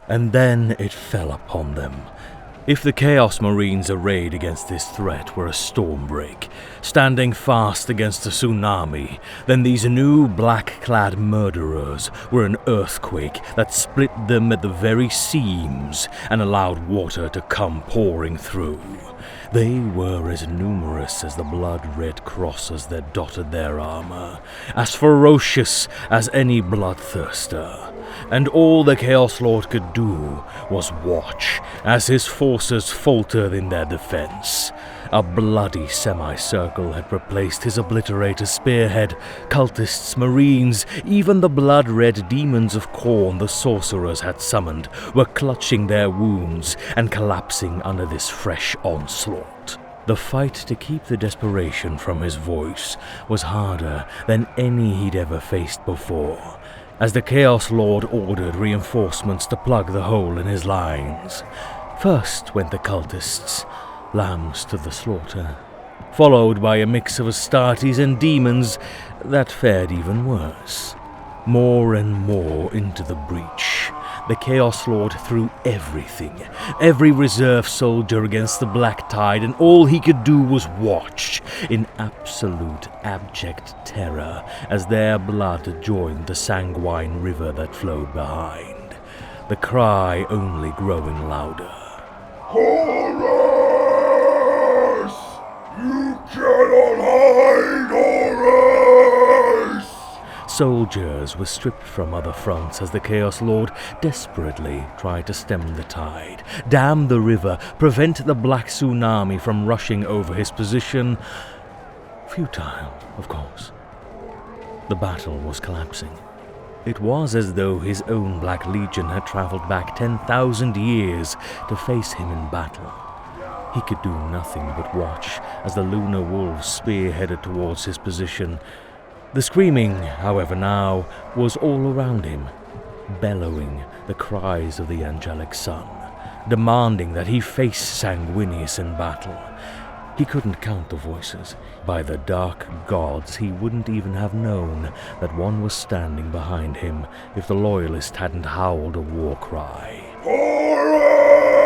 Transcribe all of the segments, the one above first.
And then it fell upon them. If the Chaos Marines arrayed against this threat were a stormbreak, standing fast against a tsunami, then these new black-clad murderers were an earthquake that split them at the very seams and allowed water to come pouring through. They were as numerous as the blood-red crosses that dotted their armor, as ferocious as any bloodthirster. And all the Chaos Lord could do was watch as his forces faltered in their defense. A bloody semicircle had replaced his obliterator spearhead. Cultists, marines, even the blood-red demons of Khorne the sorcerers had summoned were clutching their wounds and collapsing under this fresh onslaught. The fight to keep the desperation from his voice was harder than any he'd ever faced before, as the Chaos Lord ordered reinforcements to plug the hole in his lines. First went the cultists, lambs to the slaughter, followed by a mix of Astartes and demons that fared even worse. More and more into the breach, the Chaos Lord threw everything, every reserve soldier against the black tide, and all he could do was watch in absolute abject terror as their blood joined the sanguine river that flowed behind, the cry only growing louder. Horus! You cannot hide, Horus! Soldiers were stripped from other fronts as the Chaos Lord desperately tried to stem the tide, dam the river, prevent the black tsunami from rushing over his position. Futile, of course. The battle was collapsing. It was as though his own Black Legion had traveled back 10,000 years to face him in battle. He could do nothing but watch as the Lunar Wolves spearheaded towards his position. The screaming, however, now was all around him, bellowing the cries of the angelic sun, demanding that he face Sanguinius in battle. He couldn't count the voices. By the dark gods, he wouldn't even have known that one was standing behind him if the loyalist hadn't howled a war cry. Horus!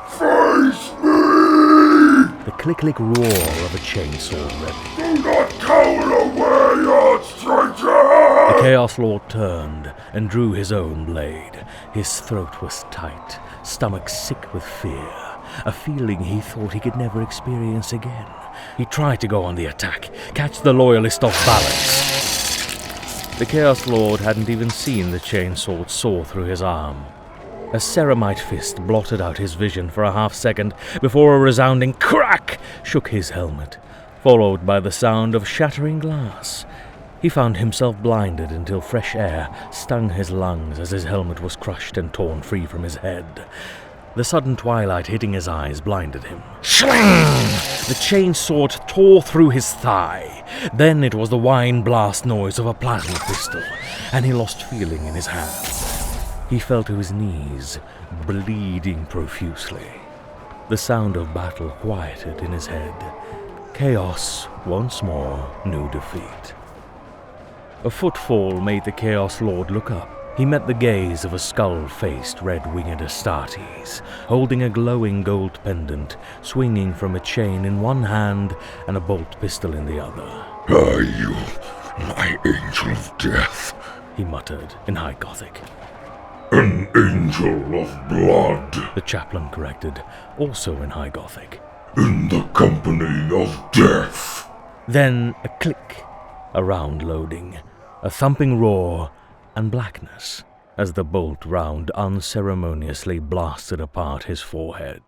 Face me! The click-click roar of a chainsaw rip. Do not cower away, old stranger! The Chaos Lord turned and drew his own blade. His throat was tight, stomach sick with fear, a feeling he thought he could never experience again. He tried to go on the attack, catch the loyalist off balance. The Chaos Lord hadn't even seen the chainsword saw through his arm. A ceramite fist blotted out his vision for a half-second before a resounding crack shook his helmet, followed by the sound of shattering glass. He found himself blinded until fresh air stung his lungs as his helmet was crushed and torn free from his head. The sudden twilight hitting his eyes blinded him. Schling! The chainsword tore through his thigh. Then it was the wine blast noise of a plasma pistol, and he lost feeling in his hands. He fell to his knees, bleeding profusely. The sound of battle quieted in his head. Chaos once more knew defeat. A footfall made the Chaos Lord look up. He met the gaze of a skull-faced, red-winged Astartes, holding a glowing gold pendant, swinging from a chain in one hand and a bolt pistol in the other. Are you my angel of death? He muttered in High Gothic. An angel of blood. The chaplain corrected, also in High Gothic. In the company of death. Then a click, a round loading, a thumping roar, and blackness as the bolt round unceremoniously blasted apart his forehead.